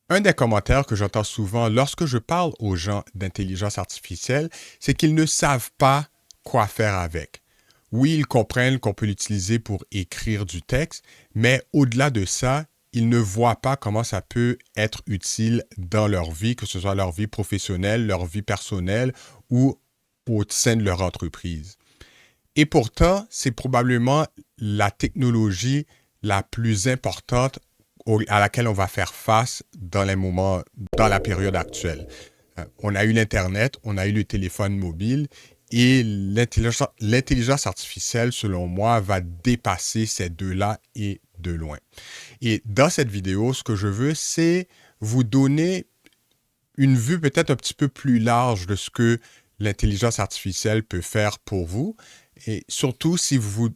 Un des commentaires que j'entends souvent lorsque je parle aux gens d'intelligence artificielle, c'est qu'ils ne savent pas quoi faire avec. Oui, ils comprennent qu'on peut l'utiliser pour écrire du texte, mais au-delà de ça, ils ne voient pas comment ça peut être utile dans leur vie, que ce soit leur vie professionnelle, leur vie personnelle ou au sein de leur entreprise. Et pourtant, c'est probablement la technologie la plus importante à laquelle on va faire face dans les moments, dans la période actuelle. On a eu l'Internet, on a eu le téléphone mobile et l'intelligence artificielle, selon moi, va dépasser ces deux-là et de loin. Et dans cette vidéo, ce que je veux, c'est vous donner une vue peut-être un petit peu plus large de ce que l'intelligence artificielle peut faire pour vous. Et surtout, si vous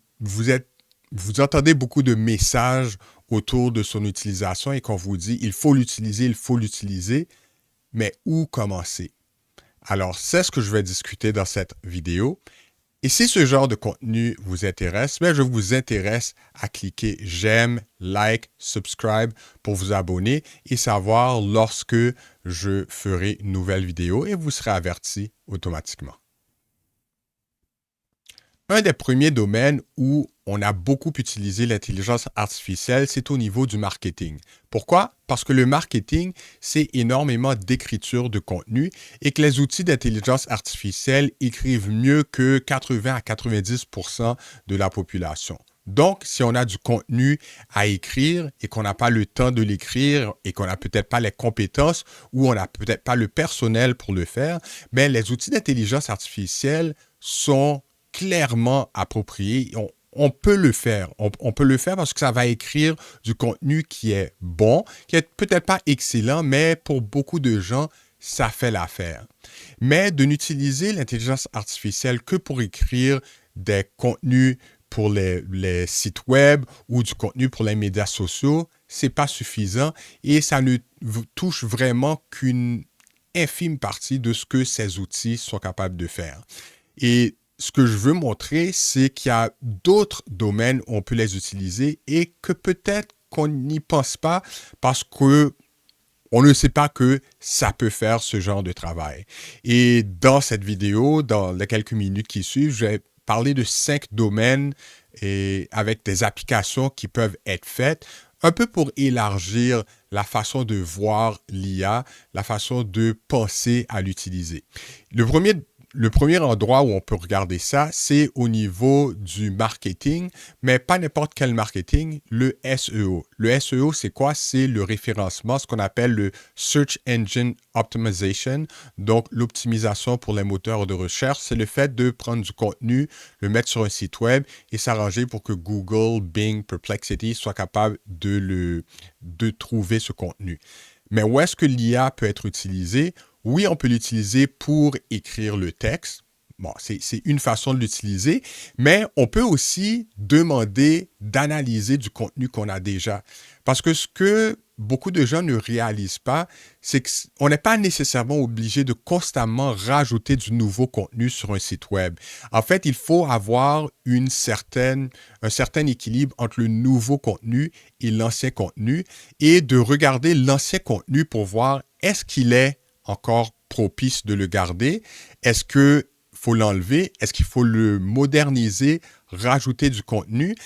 entendez beaucoup de messages autour de son utilisation et qu'on vous dit il faut l'utiliser, mais où commencer? Alors, c'est ce que je vais discuter dans cette vidéo. Et si ce genre de contenu vous intéresse, je vous intéresse à cliquer j'aime, like, subscribe pour vous abonner et savoir lorsque je ferai une nouvelle vidéo et vous serez averti automatiquement. Un des premiers domaines où on a beaucoup utilisé l'intelligence artificielle, c'est au niveau du marketing. Pourquoi? Parce que le marketing, c'est énormément d'écriture de contenu et que les outils d'intelligence artificielle écrivent mieux que 80 à 90% de la population. Donc, si on a du contenu à écrire et qu'on n'a pas le temps de l'écrire et qu'on n'a peut-être pas les compétences ou on n'a peut-être pas le personnel pour le faire, bien, les outils d'intelligence artificielle sont clairement approprié. On peut le faire. On peut le faire parce que ça va écrire du contenu qui est bon, qui est peut-être pas excellent, mais pour beaucoup de gens, ça fait l'affaire. Mais de n'utiliser l'intelligence artificielle que pour écrire des contenus pour les sites web ou du contenu pour les médias sociaux, c'est pas suffisant et ça ne touche vraiment qu'une infime partie de ce que ces outils sont capables de faire. Et ce que je veux montrer, c'est qu'il y a d'autres domaines où on peut les utiliser et que peut-être qu'on n'y pense pas parce que on ne sait pas que ça peut faire ce genre de travail. Et dans cette vidéo, dans les quelques minutes qui suivent, je vais parler de 5 domaines et avec des applications qui peuvent être faites, un peu pour élargir la façon de voir l'IA, la façon de penser à l'utiliser. Le premier endroit où on peut regarder ça, c'est au niveau du marketing, mais pas n'importe quel marketing, le SEO. Le SEO, c'est quoi? C'est le référencement, ce qu'on appelle le Search Engine Optimization, donc l'optimisation pour les moteurs de recherche. C'est le fait de prendre du contenu, le mettre sur un site web et s'arranger pour que Google, Bing, Perplexity soient capables de trouver ce contenu. Mais où est-ce que l'IA peut être utilisée? Oui, on peut l'utiliser pour écrire le texte. Bon, c'est une façon de l'utiliser, mais on peut aussi demander d'analyser du contenu qu'on a déjà. Parce que ce que beaucoup de gens ne réalisent pas, c'est qu'on n'est pas nécessairement obligé de constamment rajouter du nouveau contenu sur un site web. En fait, il faut avoir un certain équilibre entre le nouveau contenu et l'ancien contenu et de regarder l'ancien contenu pour voir est-ce qu'il est encore propice de le garder? Est-ce qu'il faut l'enlever? Est-ce qu'il faut le moderniser, rajouter du contenu?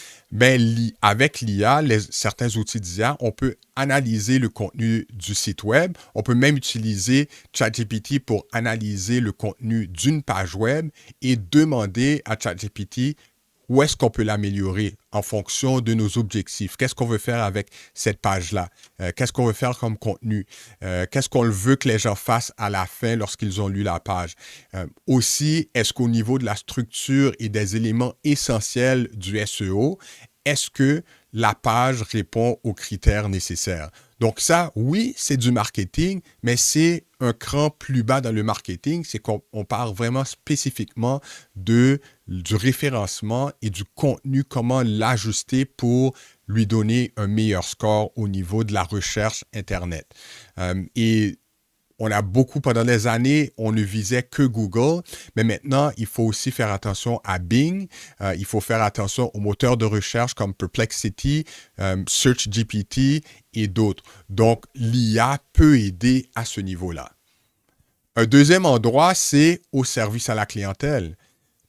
Avec l'IA, certains outils d'IA, on peut analyser le contenu du site web. On peut même utiliser ChatGPT pour analyser le contenu d'une page web et demander à ChatGPT où est-ce qu'on peut l'améliorer en fonction de nos objectifs? Qu'est-ce qu'on veut faire avec cette page-là? Qu'est-ce qu'on veut faire comme contenu? Qu'est-ce qu'on veut que les gens fassent à la fin lorsqu'ils ont lu la page? Aussi, est-ce qu'au niveau de la structure et des éléments essentiels du SEO, est-ce que la page répond aux critères nécessaires? Donc ça, oui, c'est du marketing, mais c'est un cran plus bas dans le marketing, c'est qu'on parle vraiment spécifiquement du référencement et du contenu, comment l'ajuster pour lui donner un meilleur score au niveau de la recherche Internet. Et on a beaucoup, pendant des années, on ne visait que Google, mais maintenant, il faut aussi faire attention à Bing, il faut faire attention aux moteurs de recherche comme Perplexity, SearchGPT et d'autres. Donc, l'IA peut aider à ce niveau-là. Un deuxième endroit, c'est au service à la clientèle.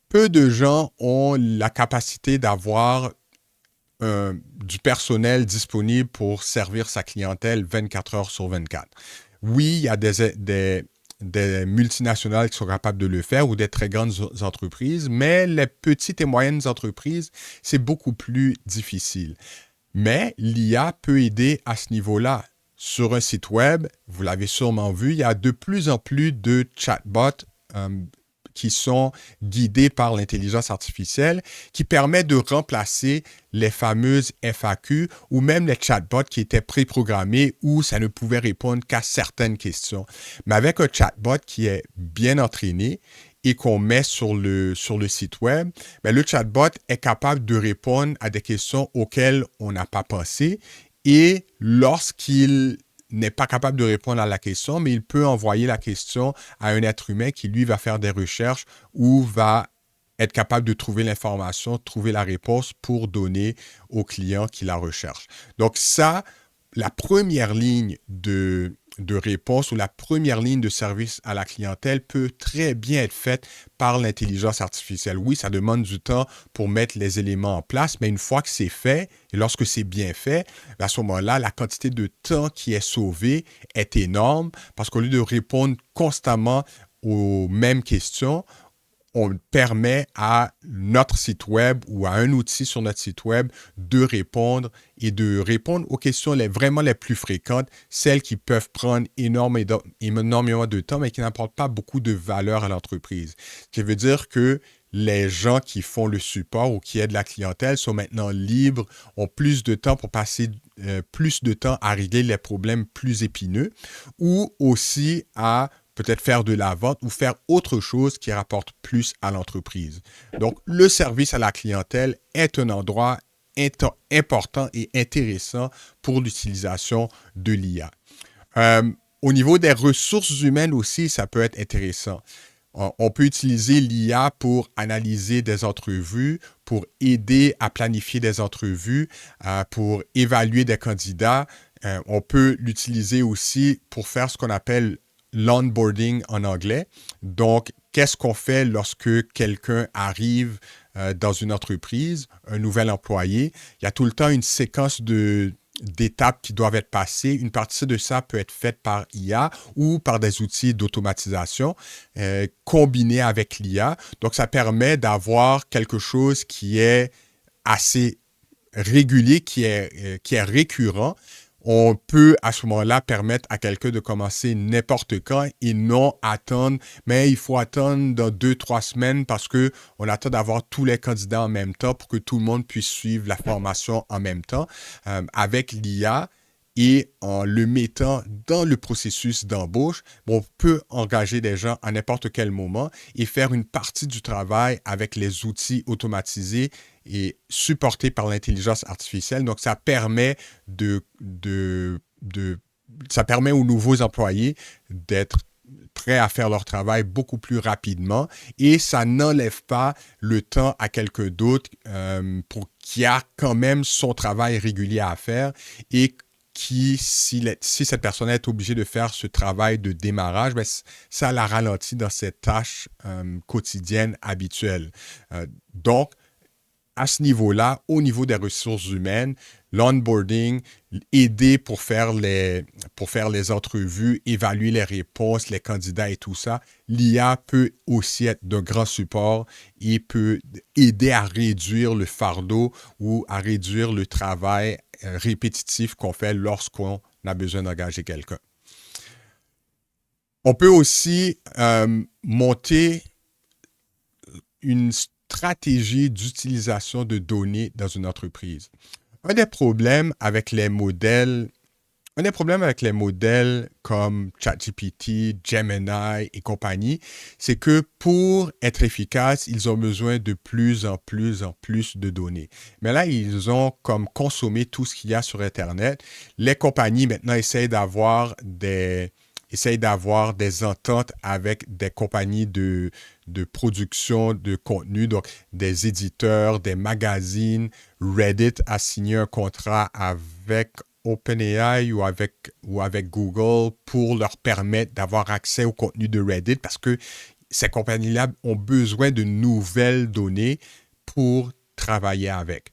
Peu de gens ont la capacité d'avoir du personnel disponible pour servir sa clientèle 24 heures sur 24. Oui, il y a des multinationales qui sont capables de le faire ou des très grandes entreprises, mais les petites et moyennes entreprises, c'est beaucoup plus difficile. Mais l'IA peut aider à ce niveau-là. Sur un site web, vous l'avez sûrement vu, il y a de plus en plus de chatbots qui sont guidés par l'intelligence artificielle, qui permet de remplacer les fameuses FAQ ou même les chatbots qui étaient préprogrammés où ça ne pouvait répondre qu'à certaines questions. Mais avec un chatbot qui est bien entraîné et qu'on met sur le site web, bien, le chatbot est capable de répondre à des questions auxquelles on n'a pas pensé et lorsqu'il n'est pas capable de répondre à la question, mais il peut envoyer la question à un être humain qui, lui, va faire des recherches ou va être capable de trouver l'information, trouver la réponse pour donner au client qui la recherche. Donc ça, la première ligne de réponse ou la première ligne de service à la clientèle peut très bien être faite par l'intelligence artificielle. Oui, ça demande du temps pour mettre les éléments en place, mais une fois que c'est fait, et lorsque c'est bien fait, à ce moment-là, la quantité de temps qui est sauvée est énorme parce qu'au lieu de répondre constamment aux mêmes questions, on permet à notre site web ou à un outil sur notre site web de répondre et de répondre aux questions vraiment les plus fréquentes, celles qui peuvent prendre énormément de temps, mais qui n'apportent pas beaucoup de valeur à l'entreprise. Ce qui veut dire que les gens qui font le support ou qui aident la clientèle sont maintenant libres, ont plus de temps pour passer plus de temps à régler les problèmes plus épineux ou aussi à peut-être faire de la vente ou faire autre chose qui rapporte plus à l'entreprise. Donc, le service à la clientèle est un endroit important et intéressant pour l'utilisation de l'IA. Au niveau des ressources humaines aussi, ça peut être intéressant. On peut utiliser l'IA pour analyser des entrevues, pour aider à planifier des entrevues, pour évaluer des candidats. On peut l'utiliser aussi pour faire ce qu'on appelle l'onboarding en anglais. Donc, qu'est-ce qu'on fait lorsque quelqu'un arrive dans une entreprise, un nouvel employé? Il y a tout le temps une séquence d'étapes qui doivent être passées. Une partie de ça peut être faite par IA ou par des outils d'automatisation combinés avec l'IA. Donc, ça permet d'avoir quelque chose qui est assez régulier, qui est récurrent. On peut à ce moment-là permettre à quelqu'un de commencer n'importe quand et non attendre, mais il faut attendre dans 2-3 semaines parce qu'on attend d'avoir tous les candidats en même temps pour que tout le monde puisse suivre la formation en même temps. Avec l'IA et en le mettant dans le processus d'embauche, on peut engager des gens à n'importe quel moment et faire une partie du travail avec les outils automatisés et supportés par l'intelligence artificielle. Donc, ça permet ça permet aux nouveaux employés d'être prêts à faire leur travail beaucoup plus rapidement et ça n'enlève pas le temps à quelqu'un d'autre pour qui a quand même son travail régulier à faire et qui, si cette personne est obligée de faire ce travail de démarrage, bien, ça la ralentit dans ses tâches quotidiennes habituelles. Donc, à ce niveau-là, au niveau des ressources humaines, l'onboarding, aider pour faire les entrevues, évaluer les réponses, les candidats et tout ça, l'IA peut aussi être d'un grand support et peut aider à réduire le fardeau ou à réduire le travail répétitif qu'on fait lorsqu'on a besoin d'engager quelqu'un. On peut aussi monter une stratégie d'utilisation de données dans une entreprise. Un des problèmes avec les modèles comme ChatGPT, Gemini et compagnie, c'est que pour être efficaces, ils ont besoin de plus en plus de données. Mais là, ils ont comme consommé tout ce qu'il y a sur Internet. Les compagnies maintenant essayent d'avoir essaye d'avoir des ententes avec des compagnies de production de contenu, donc des éditeurs, des magazines. Reddit a signé un contrat avec OpenAI ou avec Google pour leur permettre d'avoir accès au contenu de Reddit parce que ces compagnies-là ont besoin de nouvelles données pour travailler avec.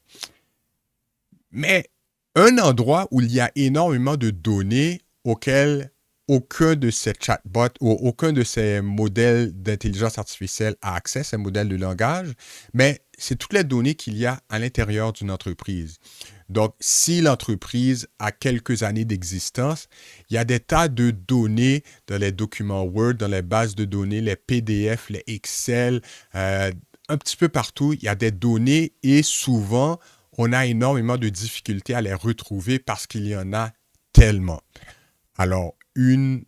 Mais un endroit où il y a énormément de données auxquelles aucun de ces chatbots ou aucun de ces modèles d'intelligence artificielle a accès, ces modèles de langage, mais c'est toutes les données qu'il y a à l'intérieur d'une entreprise. Donc, si l'entreprise a quelques années d'existence, il y a des tas de données dans les documents Word, dans les bases de données, les PDF, les Excel, un petit peu partout, il y a des données et souvent, on a énormément de difficultés à les retrouver parce qu'il y en a tellement. Alors, une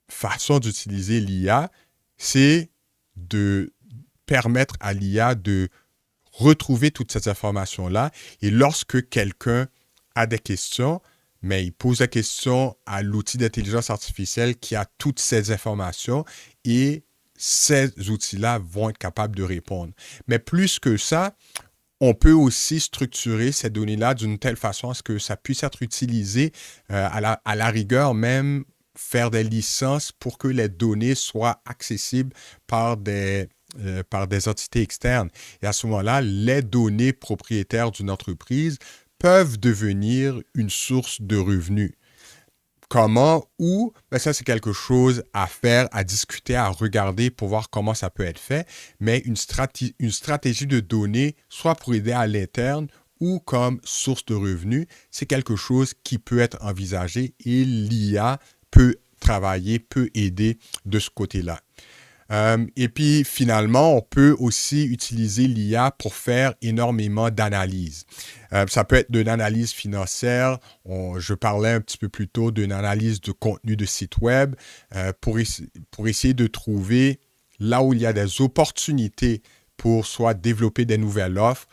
façon d'utiliser l'IA, c'est de permettre à l'IA de retrouver toutes ces informations-là. Et lorsque quelqu'un a des questions, mais il pose la question à l'outil d'intelligence artificielle qui a toutes ces informations et ces outils-là vont être capables de répondre. Mais plus que ça, on peut aussi structurer ces données-là d'une telle façon à ce que ça puisse être utilisé à la rigueur, même faire des licences pour que les données soient accessibles par des entités externes. Et à ce moment-là, les données propriétaires d'une entreprise peuvent devenir une source de revenus. Comment, où, ben ça c'est quelque chose à faire, à discuter, à regarder pour voir comment ça peut être fait, mais une stratégie de données, soit pour aider à l'interne ou comme source de revenus, c'est quelque chose qui peut être envisagé et l'IA peut travailler, peut aider de ce côté-là. Et puis, finalement, on peut aussi utiliser l'IA pour faire énormément d'analyses. Ça peut être de l'analyse financière. Je parlais un petit peu plus tôt d'une analyse de contenu de site web pour essayer de trouver là où il y a des opportunités pour soit développer des nouvelles offres,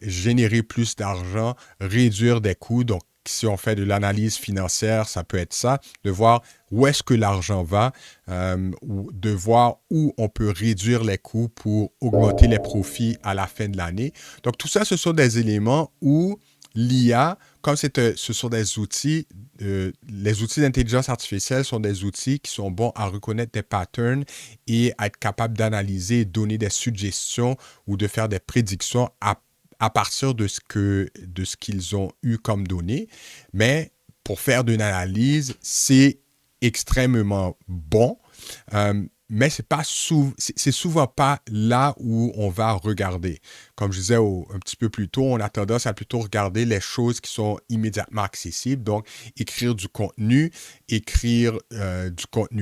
générer plus d'argent, réduire des coûts. Donc, si on fait de l'analyse financière, ça peut être ça, de voir où est-ce que l'argent va, de voir où on peut réduire les coûts pour augmenter les profits à la fin de l'année. Donc, tout ça, ce sont des éléments où l'IA, comme ce sont des outils, les outils d'intelligence artificielle sont des outils qui sont bons à reconnaître des patterns et à être capables d'analyser, donner des suggestions ou de faire des prédictions à partir de ce qu'ils ont eu comme données. Mais pour faire d'une analyse, c'est extrêmement bon, mais c'est souvent pas là où on va regarder. Comme je disais un petit peu plus tôt, on a tendance à plutôt regarder les choses qui sont immédiatement accessibles. Donc, écrire du contenu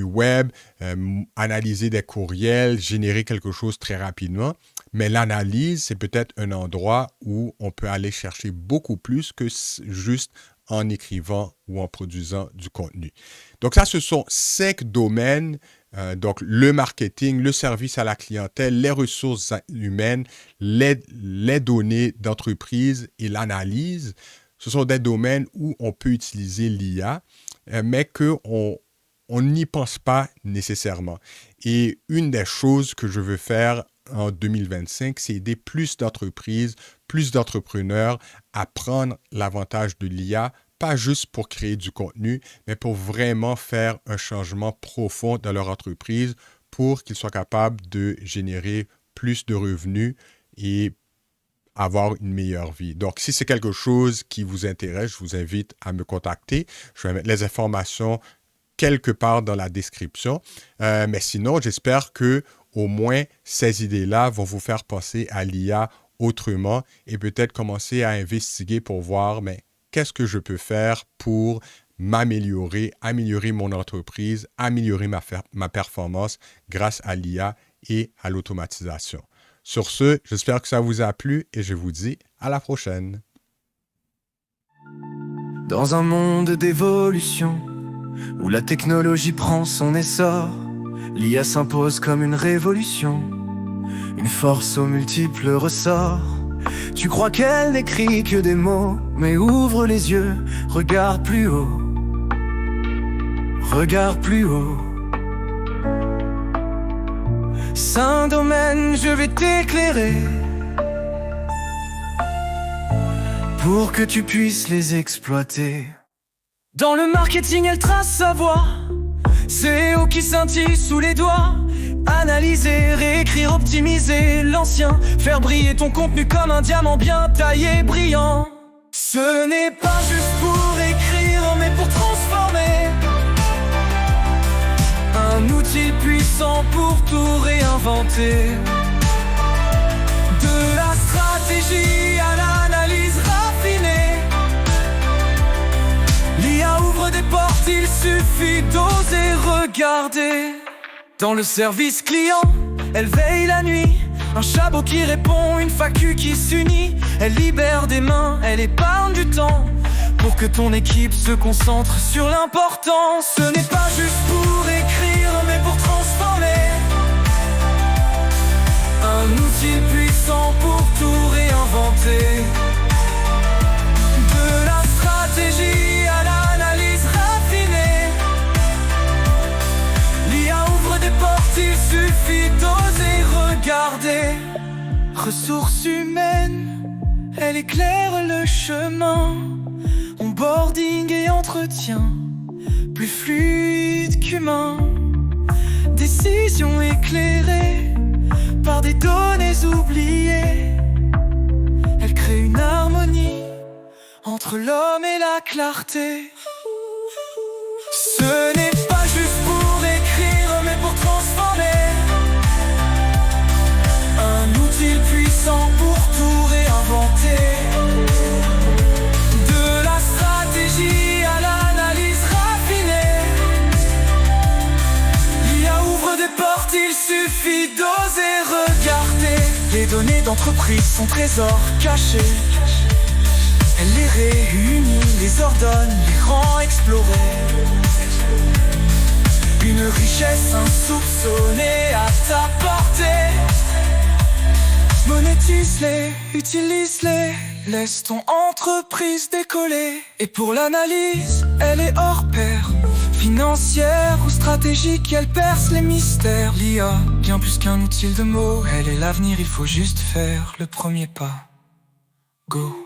web, analyser des courriels, générer quelque chose très rapidement. Mais l'analyse, c'est peut-être un endroit où on peut aller chercher beaucoup plus que juste en écrivant ou en produisant du contenu. Donc ça, ce sont 5 domaines, donc le marketing, le service à la clientèle, les ressources humaines, les données d'entreprise et l'analyse. Ce sont des domaines où on peut utiliser l'IA, mais qu'on n'y pense pas nécessairement. Et une des choses que je veux faire en 2025, c'est aider plus d'entreprises, plus d'entrepreneurs à prendre l'avantage de l'IA, pas juste pour créer du contenu, mais pour vraiment faire un changement profond dans leur entreprise pour qu'ils soient capables de générer plus de revenus et avoir une meilleure vie. Donc, si c'est quelque chose qui vous intéresse, je vous invite à me contacter. Je vais mettre les informations quelque part dans la description. Mais sinon, j'espère que au moins ces idées-là vont vous faire penser à l'IA autrement et peut-être commencer à investiguer pour voir, mais qu'est-ce que je peux faire pour m'améliorer, améliorer mon entreprise, améliorer ma performance grâce à l'IA et à l'automatisation. Sur ce, j'espère que ça vous a plu et je vous dis à la prochaine. Dans un monde d'évolution, où la technologie prend son essor, l'IA s'impose comme une révolution, une force aux multiples ressorts. Tu crois qu'elle n'écrit que des mots, mais ouvre les yeux, regarde plus haut. regarde plus haut. C'est un domaine, je vais t'éclairer pour que tu puisses les exploiter. Dans le marketing, elle trace sa voie, SEO qui scintille sous les doigts. Analyser, réécrire, optimiser l'ancien, faire briller ton contenu comme un diamant bien taillé, brillant. Ce n'est pas juste pour écrire, mais pour transformer. Un outil puissant pour tout réinventer. De la stratégie à l'analyse raffinée, l'IA ouvre des portes, il suffit d'oser regarder. Dans le service client, elle veille la nuit, un chabot qui répond, une FAQ qui s'unit. Elle libère des mains, elle épargne du temps, pour que ton équipe se concentre sur l'important. Ce n'est pas juste pour écrire, mais pour transformer. Un outil puissant pour tout réinventer. De la stratégie à l'analyse raffinée, l'IA ouvre des portes, il suffit d'oser regarder. Ressources humaines, elle éclaire le chemin. Onboarding et entretien, plus fluide qu'humain. Décision éclairée par des données oubliées. Elle crée une harmonie entre l'homme et la clarté. Ce n'est pas juste pour écrire, mais pour transformer. Un outil puissant pour tout réinventer. De la stratégie à l'analyse raffinée, l'IA ouvre des portes, il suffit d'oser regarder. Les données d'entreprise sont trésors cachés. Elle les réunit, les ordonne, les rend explorer. Une richesse insoupçonnée à ta portée. Monétise-les, utilise-les, laisse ton entreprise décoller. Et pour l'analyse, elle est hors pair. Financière ou stratégique, elle perce les mystères. L'IA, bien plus qu'un outil de mots, elle est l'avenir, il faut juste faire le premier pas. Go!